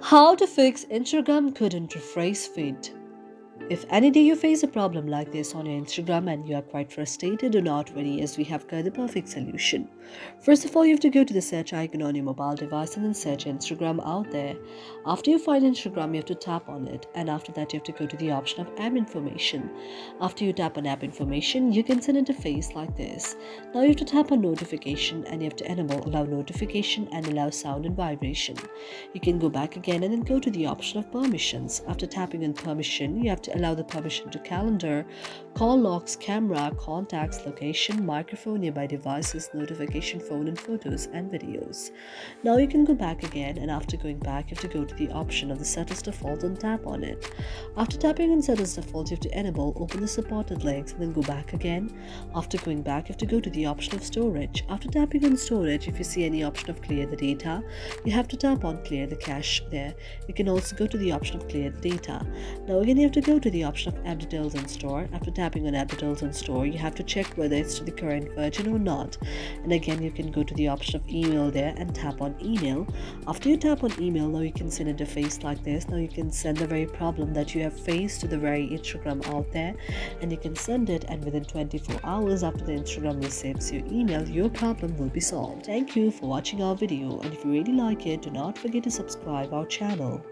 How to fix Instagram couldn't rephrase feed. If any day you face a problem like this on your Instagram and you are quite frustrated, do not worry as we have got the perfect solution. First of all, you have to go to the search icon on your mobile device and then search Instagram out there. After you find Instagram, you have to tap on it, and after that you have to go to the option of app information. After you tap on app information, you can see an interface like this. Now you have to tap on notification and you have to enable allow notification and allow sound and vibration. You can go back again and then go to the option of permissions. After tapping on permission, you have to allow the permission to calendar, call logs, camera, contacts, location, microphone, nearby devices, notification, phone, and photos and videos. Now you can go back again, and after going back, you have to go to the option of the set as default and tap on it. After tapping on set as default, you have to enable open the supported links and then go back again. After going back, you have to go to the option of storage. After tapping on storage, if you see any option of clear the data, you have to tap on clear the cache there. You can also go to the option of clear the data. Now again, you have to go to the option of app details and store. After tapping on app details and store, you have to check whether it's to the current version or not. And again, you can go to the option of email there and tap on email. After you tap on email, now you can send an interface like this. Now you can send the very problem that you have faced to the very Instagram out there, and you can send it, and within 24 hours after the Instagram receives your email, your problem will be solved. Thank you for watching our video, and if you really like it, do not forget to subscribe our channel.